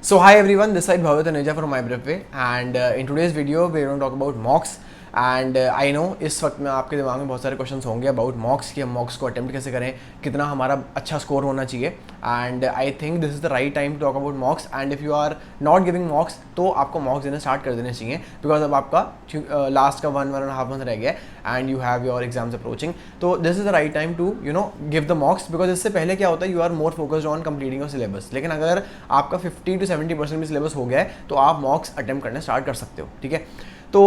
So hi everyone, this side Bhavit Aneja from MyBrevWay and in today's video we're going to talk about mocks and I know इस वक्त में आपके दिमाग में बहुत सारे क्वेश्चंस होंगे अबाउट मॉक्स कि हम मॉक्स को अटेम्प्ट कैसे करें, कितना हमारा अच्छा स्कोर होना चाहिए. And I think this is the right time to talk about mocks. And if you are not giving mocks तो आपको मॉक्स देने स्टार्ट कर देने चाहिए, बिकॉज अब आपका लास्ट का 1.5 मंथ रह गया है and you have your exams approaching. तो this is the right time to give the mocks, because इससे पहले क्या होता है, you are more focused on completing your syllabus. लेकिन अगर आपका 50 to 70% भी सिलेबस हो गया है तो आप मॉक्स अटेम्प्ट करना स्टार्ट कर सकते हो. ठीक है, तो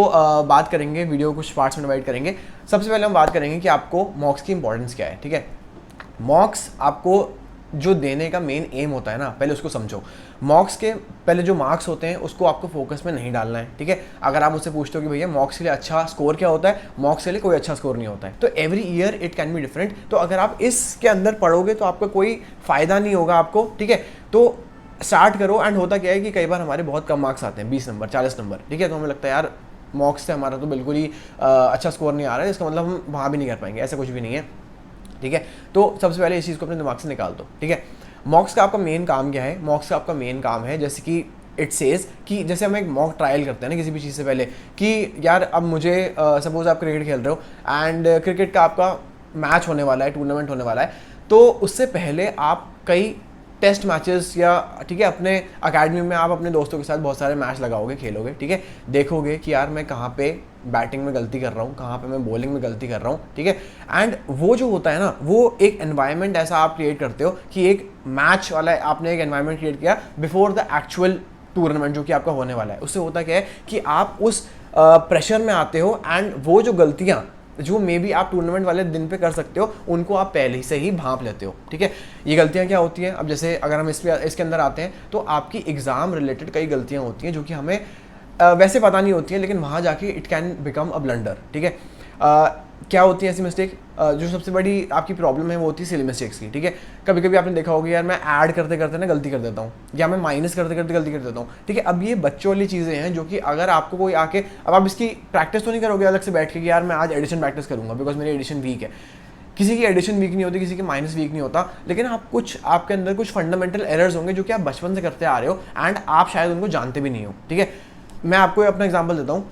बात करेंगे, वीडियो को कुछ पार्ट्स में डिवाइड करेंगे. सबसे पहले हम बात करेंगे कि आपको मॉक्स की इंपॉर्टेंस क्या है. ठीक है, मॉक्स आपको जो देने का मेन एम होता है ना, पहले उसको समझो. मॉक्स के पहले जो मार्क्स होते हैं उसको आपको फोकस में नहीं डालना है. ठीक है, अगर आप मुझसे पूछते हो कि भैया मॉक्स के लिए अच्छा स्कोर क्या होता है, मॉक्स के लिए कोई अच्छा स्कोर नहीं होता है. तो every year it can be different. तो अगर आप इसके अंदर पढ़ोगे तो आपका कोई फ़ायदा नहीं होगा आपको. ठीक है, तो स्टार्ट करो. एंड होता क्या है कि कई बार हमारे बहुत कम मार्क्स आते हैं, 20 नंबर 40 नंबर. ठीक है, तो हमें लगता है यार मॉक्स से हमारा तो बिल्कुल ही अच्छा स्कोर नहीं आ रहा है, इसका मतलब हम वहाँ भी नहीं कर पाएंगे. ऐसा कुछ भी नहीं है. ठीक है, तो सबसे पहले इस चीज़ को अपने दिमाग से निकाल दो. ठीक है, मॉक्स का आपका मेन काम क्या है? मॉक्स का आपका मेन काम है, जैसे कि इट सेज कि जैसे हम एक मॉक ट्रायल करते हैं ना किसी भी चीज़ से पहले, कि यार अब मुझे सपोज आप क्रिकेट खेल रहे हो एंड क्रिकेट का आपका मैच होने वाला है, टूर्नामेंट होने वाला है. तो उससे पहले आप कई टेस्ट मैचेस या ठीक है अपने अकेडमी में आप अपने दोस्तों के साथ बहुत सारे मैच लगाओगे, खेलोगे. ठीक है, देखोगे कि यार मैं कहाँ पे बैटिंग में गलती कर रहा हूँ, कहाँ पे मैं बॉलिंग में गलती कर रहा हूँ. ठीक है, एंड वो जो होता है ना, वो एक एनवायरनमेंट ऐसा आप क्रिएट करते हो कि एक मैच वाला आपने एक एनवायरनमेंट क्रिएट किया बिफोर द एक्चुअल टूर्नामेंट जो कि आपका होने वाला है. उससे होता क्या है कि आप उस प्रेशर में आते हो एंड वो जो गलतियाँ जो मे बी आप टूर्नामेंट वाले दिन पे कर सकते हो उनको आप पहले से ही भांप लेते हो. ठीक है, ये गलतियां क्या होती हैं? अब जैसे अगर हम इसके अंदर आते हैं तो आपकी एग्ज़ाम रिलेटेड कई गलतियां होती हैं जो कि हमें वैसे पता नहीं होती हैं, लेकिन वहाँ जाके it can become a blunder. ठीक है, क्या होती है ऐसी मिस्टेक? जो सबसे बड़ी आपकी प्रॉब्लम है वो होती है सिली मिस्टेक्स की. ठीक है, कभी कभी आपने देखा होगा यार मैं ऐड करते करते ना गलती कर देता हूँ, या मैं माइनस करते करते गलती कर देता हूँ. ठीक है, अब ये बच्चों वाली चीज़ें हैं जो कि अगर आपको कोई आके, अब आप इसकी प्रैक्टिस तो नहीं करोगे अलग से बैठ के कि यार मैं आज एडिशन प्रैक्टिस करूँगा बिकॉज मेरी एडिशन वीक है. किसी की एडिशन वीक नहीं होती, किसी की माइनस वीक नहीं होता, लेकिन आप कुछ आपके अंदर कुछ फंडामेंटल एरर्स होंगे जो कि आप बचपन से करते आ रहे हो एंड आप शायद उनको जानते भी नहीं हो. ठीक है, मैं आपको अपना एग्जाम्पल देता हूँ.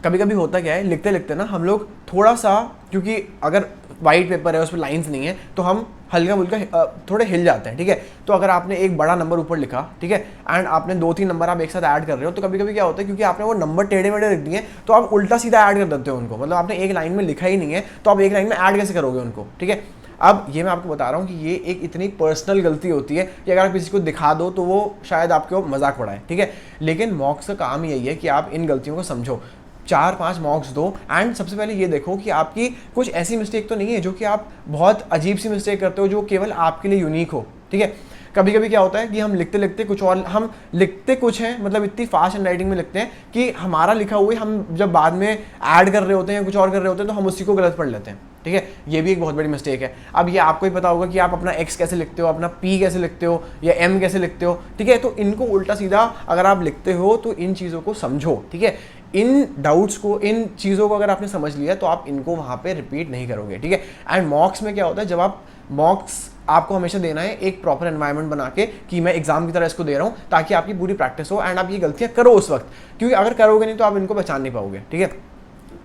कभी कभी होता क्या है, लिखते लिखते ना हम लोग थोड़ा सा, क्योंकि अगर वाइट पेपर है उस पर लाइंस नहीं है तो हम हल्का फुल्का थोड़े हिल जाते हैं. ठीक है, तो अगर आपने एक बड़ा नंबर ऊपर लिखा, ठीक है, एंड आपने 2-3 नंबर आप एक साथ ऐड कर रहे हो, तो कभी कभी क्या होता है क्योंकि आपने वो नंबर टेढ़े मेढ़े लिख दिए तो आप उल्टा सीधा ऐड कर देते हो उनको. मतलब आपने एक लाइन में लिखा ही नहीं है तो आप एक लाइन में ऐड कैसे करोगे उनको. ठीक है, अब ये मैं आपको बता रहा हूँ कि ये एक इतनी पर्सनल गलती होती है कि अगर आप किसी को दिखा दो तो वो शायद आपको मजाक उड़ाए. ठीक है, लेकिन मॉक्स का काम यही है कि आप इन गलतियों को समझो, 4-5 मॉक्स दो एंड सबसे पहले ये देखो कि आपकी कुछ ऐसी मिस्टेक तो नहीं है जो कि आप बहुत अजीब सी मिस्टेक करते हो जो केवल आपके लिए यूनिक हो. ठीक है, कभी कभी क्या होता है कि हम लिखते लिखते कुछ और, हम लिखते कुछ हैं, मतलब इतनी फास्ट हैंड राइटिंग में लिखते हैं कि हमारा लिखा हुआ हम जब बाद में ऐड कर रहे होते हैं, कुछ और कर रहे होते हैं, तो हम उसी को गलत पढ़ लेते हैं. ठीक है, ये भी एक बहुत बड़ी मिस्टेक है. अब ये आपको ही पता होगा कि आप अपना एक्स कैसे लिखते हो, अपना पी कैसे लिखते हो, या एम कैसे लिखते हो. ठीक है, तो इनको उल्टा सीधा अगर आप लिखते हो तो इन चीज़ों को समझो. ठीक है, इन डाउट्स को, इन चीज़ों को अगर आपने समझ लिया तो आप इनको वहाँ पे रिपीट नहीं करोगे. ठीक है, एंड मॉक्स में क्या होता है, जब आप मॉक्स आपको हमेशा देना है एक प्रॉपर एनवायरनमेंट बना के कि मैं एग्जाम की तरह इसको दे रहा हूँ ताकि आपकी पूरी प्रैक्टिस हो एंड आप ये गलतियाँ करो उस वक्त, क्योंकि अगर करोगे नहीं तो आप इनको पहचान नहीं पाओगे. ठीक है,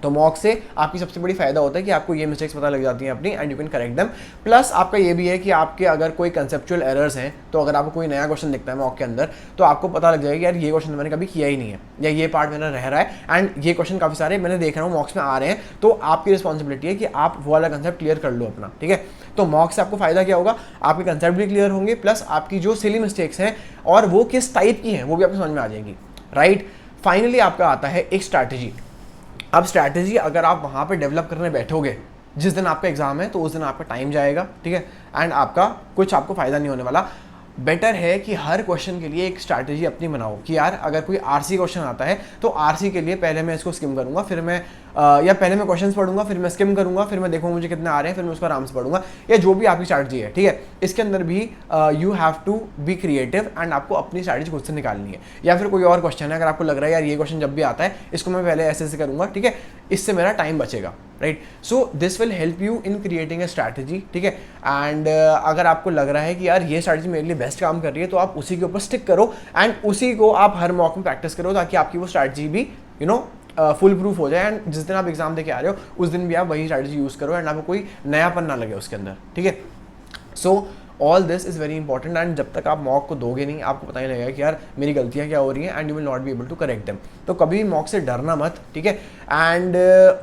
तो मॉक से आपकी सबसे बड़ी फायदा होता है कि आपको ये मिस्टेक्स पता लग जाती हैं अपनी and you can correct them. Plus आपका ये भी है कि आपके अगर कोई कंसेप्चुअल एरर्स हैं तो अगर आपको कोई नया क्वेश्चन दिखता है मॉक के अंदर तो आपको पता लग जाएगा कि यार ये क्वेश्चन मैंने कभी किया ही नहीं है, या ये पार्ट मेरा रह रहा है एंड ये क्वेश्चन काफ़ी सारे मैंने देख रहा हूँ मॉक्स में आ रहे हैं. तो आपकी रिस्पॉन्सिबिलिटी है कि आप वो वाला कंसेप्ट क्लियर कर लो अपना. ठीक है, तो मॉक से आपको फायदा क्या होगा, आपके कंसेप्ट भी क्लियर होंगे, प्लस आपकी जो सिली मिस्टेक्स हैं और वो किस टाइप की हैं वो भी आपको समझ में आ जाएंगी. राइट, फाइनली आपका आता है एक स्ट्रैटेजी. अब स्ट्रैटेजी अगर आप वहाँ पे डेवलप करने बैठोगे जिस दिन आपका एग्जाम है तो उस दिन आपका टाइम जाएगा. ठीक है, एंड आपको फ़ायदा नहीं होने वाला. बेटर है कि हर क्वेश्चन के लिए एक स्ट्रैटेजी अपनी बनाओ कि यार अगर कोई आरसी क्वेश्चन आता है तो आरसी के लिए पहले मैं इसको स्किम करूंगा, फिर मैं या पहले मैं क्वेश्चंस पढ़ूंगा, फिर मैं स्किम करूंगा, फिर मैं देखूंगा मुझे कितने आ रहे हैं, फिर मैं उसको आराम से पढ़ूंगा, या जो भी आपकी स्ट्रैटेजी है. ठीक है, इसके अंदर भी you have to be creative and आपको अपनी स्ट्रैटेजी खुद से निकालनी है. या फिर कोई और क्वेश्चन है, अगर आपको लग रहा है यार ये क्वेश्चन जब भी आता है इसको मैं पहले ऐसे करूंगा, ठीक है, इससे मेरा टाइम बचेगा, right. So this will help you in creating a strategy, ठीक है। एंड अगर आपको लग रहा है कि यार ये स्ट्रैटेजी मेरे लिए बेस्ट काम कर रही है, तो आप उसी के ऊपर स्टिक करो एंड उसी को आप हर मॉक में प्रैक्टिस करो, ताकि आपकी वो स्ट्रैटेजी भी फुल प्रूफ हो जाए। एंड जिस दिन आप एग्जाम देके आ रहे हो उस दिन भी आप वही स्ट्रैटेजी यूज़ करो एंड आपको कोई नयापन ना लगे उसके अंदर, ठीक है। So all this is very important. And जब तक आप मॉक को दोगे नहीं, आपको पता ही लगेगा कि यार मेरी गलतियाँ क्या हो रही हैं, and you will not be able to correct them. तो कभी भी मॉक से डरना मत, ठीक है। एंड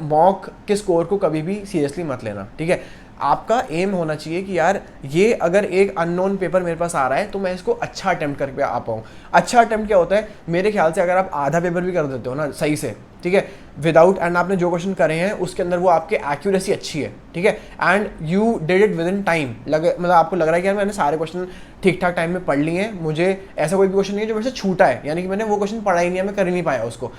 मॉक के स्कोर को कभी भी सीरियसली मत लेना, ठीक है। आपका एम होना चाहिए कि यार ये अगर एक अननोन पेपर मेरे पास आ रहा है तो मैं इसको अच्छा अटेम्प्ट करके आ पाऊँ। अच्छा अटेम्प्ट क्या होता है, मेरे ख्याल से अगर आप आधा पेपर भी कर देते हो ना सही से, ठीक है, विदाउट, एंड आपने जो क्वेश्चन करे हैं उसके अंदर वो आपके एक्यूरेसी अच्छी है, ठीक है, and you did it with in time, मतलब आपको लग रहा है कि यार मैंने सारे क्वेश्चन ठीक ठाक टाइम में पढ़ लिए हैं, मुझे ऐसा कोई भी क्वेश्चन नहीं है जो मेरे से छूटा है, यानी कि मैंने वो क्वेश्चन पढ़ा ही नहीं है, मैं कर ही नहीं पाया उसको,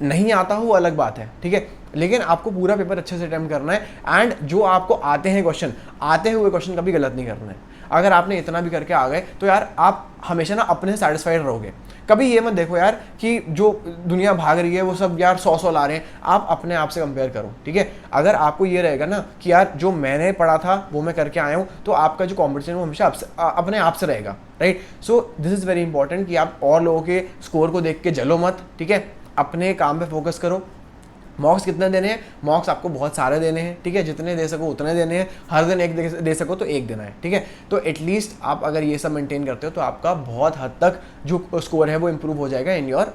नहीं आता हो वो अलग बात है, ठीक है, लेकिन आपको पूरा पेपर अच्छे से अटेम्प्ट करना है। एंड जो आपको आते हैं क्वेश्चन, आते हुए क्वेश्चन कभी गलत नहीं करना है। अगर आपने इतना भी करके आ गए तो यार आप हमेशा ना अपने से सेटिस्फाइड रहोगे। कभी ये मत देखो यार कि जो दुनिया भाग रही है वो सब यार 100 ला रहे हैं, आप अपने आप से कंपेयर करो, ठीक है। अगर आपको ये रहेगा ना कि यार जो मैंने पढ़ा था वो मैं करके आया हूँ, तो आपका जो कॉम्पिटिशन वो हमेशा अपने आप से रहेगा, right. So this is very important कि आप और लोगों के स्कोर को देख के जलो मत, ठीक है, अपने काम पे फोकस करो। मॉक्स कितने देने हैं, मॉक्स आपको बहुत सारे देने हैं, ठीक है, जितने दे सको उतने देने हैं, हर दिन एक दे सको तो एक देना है, ठीक है। तो एटलीस्ट आप अगर ये सब मेंटेन करते हो तो आपका बहुत हद तक जो स्कोर है वो इम्प्रूव हो जाएगा in your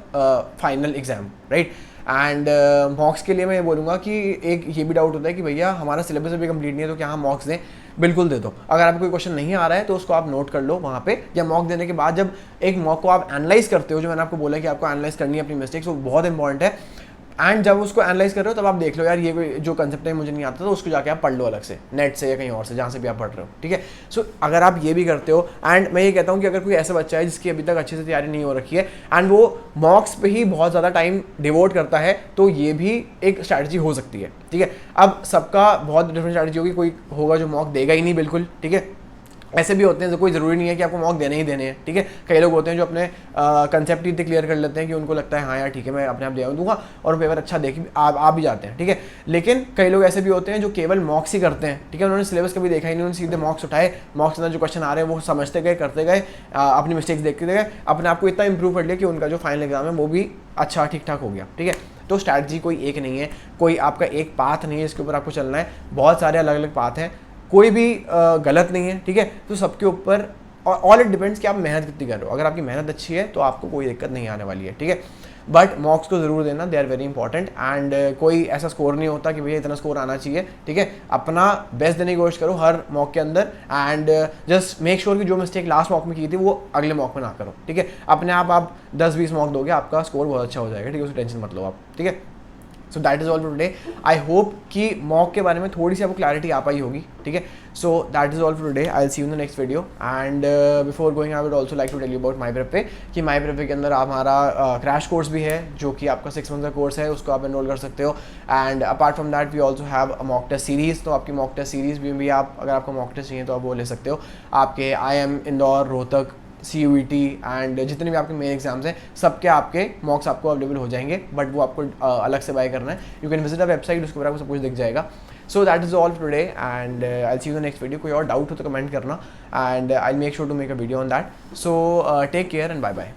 final exam, right. And मॉक्स के लिए मैं ये बोलूँगा कि एक ये भी डाउट होता है कि भैया हमारा सिलेबस अभी कंप्लीट नहीं है तो क्या हम मॉक्स दें, बिल्कुल दे दो। अगर आपको कोई क्वेश्चन नहीं आ रहा है तो उसको आप नोट कर लो वहाँ पे, या मॉक देने के बाद जब एक मॉक को आप एनालाइज करते हो, जो मैंने आपको बोला कि आपको एनालाइज करनी है अपनी मिस्टेक्स, वो बहुत इंपॉर्टेंट है। एंड जब उसको एनालाइज कर रहे हो तब आप देख लो यार ये कोई जो कंसेप्ट है मुझे नहीं आता, तो उसको जाके आप पढ़ लो अलग से, नेट से या कहीं और से, जहाँ से भी आप पढ़ रहे हो, ठीक है। सो अगर आप ये भी करते हो, एंड मैं ये कहता हूँ कि अगर कोई ऐसा बच्चा है जिसकी अभी तक अच्छे से तैयारी नहीं हो रखी है एंड वो मॉक्स पे ही बहुत ज़्यादा टाइम डिवोट करता है, तो ये भी एक स्ट्रैटेजी हो सकती है, ठीक है। अब सबका बहुत डिफरेंट स्ट्रैटेजी होगी, कोई होगा जो मॉक देगा ही नहीं बिल्कुल, ठीक है। ऐसे भी होते हैं, तो कोई ज़रूरी नहीं है कि आपको मॉक देने ही देने हैं, ठीक है। कई लोग होते हैं जो अपने कंसेप्ट ही इतने क्लियर कर लेते हैं कि उनको लगता है हाँ यार ठीक है मैं अपने आप दे दूंगा, और पेपर अच्छा देख आ भी जाते हैं, ठीक है। लेकिन कई लोग ऐसे भी होते हैं जो केवल मॉक्स ही करते हैं, ठीक है, उन्होंने सिलेबस कभी देखा ही नहीं, उन्होंने सीधे मॉक्स उठाए, मॉक्स के अंदर जो क्वेश्चन आ रहे हैं वो समझते गए, करते गए, अपनी मिस्टेक्स देखते गए, अपने आप को इतना इंप्रूव कर लिया कि उनका जो फाइनल एग्जाम है वो भी अच्छा ठीक ठाक हो गया, ठीक है। तो स्ट्रैटेजी कोई एक नहीं है, कोई आपका एक पाथ नहीं है जिसके ऊपर आपको चलना है, बहुत सारे अलग अलग पाथ हैं, कोई भी गलत नहीं है, ठीक है। तो सबके ऊपर ऑल इट डिपेंड्स कि आप मेहनत कितनी कर रहे हो। अगर आपकी मेहनत अच्छी है तो आपको कोई दिक्कत नहीं आने वाली है, ठीक है। बट मॉक्स को ज़रूर देना, they are very important. And कोई ऐसा स्कोर नहीं होता कि भैया इतना स्कोर आना चाहिए, ठीक है। अपना बेस्ट देने की कोशिश करो हर मॉक के अंदर, एंड जस्ट मेक श्योर कि जो मिस्टेक लास्ट मॉक में की थी वो अगले मॉक में ना करो, ठीक है। अपने आप 10-20 मॉक दोगे, आपका स्कोर बहुत अच्छा हो जाएगा, ठीक है, उसकी टेंशन मत लो आप, ठीक है। So that is all for today. I hope कि मॉक के बारे में थोड़ी सी आपको क्लैरिटी आ पाई होगी, ठीक है। So that is all for today, I will see you in the next video. And before going I would also like to tell you about my prep पे, कि माई प्रेप के अंदर हमारा क्रैश कोर्स भी है, जो कि आपका 6 मंथ का कोर्स है, उसको आप एनरोल कर सकते हो। And apart from that we also have a mock test series, तो आपकी मॉक टेस्ट सीरीज़ भी आप, अगर आपको मॉक टेस्ट चाहिए तो आप वो ले सकते हो। आपके IIM Indore, Rohtak, CUET and जितने भी आपके मेन एग्जाम्स हैं सबके आपके मॉक्स आपको अवेलेबल हो जाएंगे, बट वो आपको अलग से बाय करना है। You can visit a website, उसके ऊपर आपको सब कुछ दिख जाएगा। So that is all today, and I see you the next video. कोई और डाउट हो तो कमेंट करना, and I make sure to make a video on that. So take care and bye bye.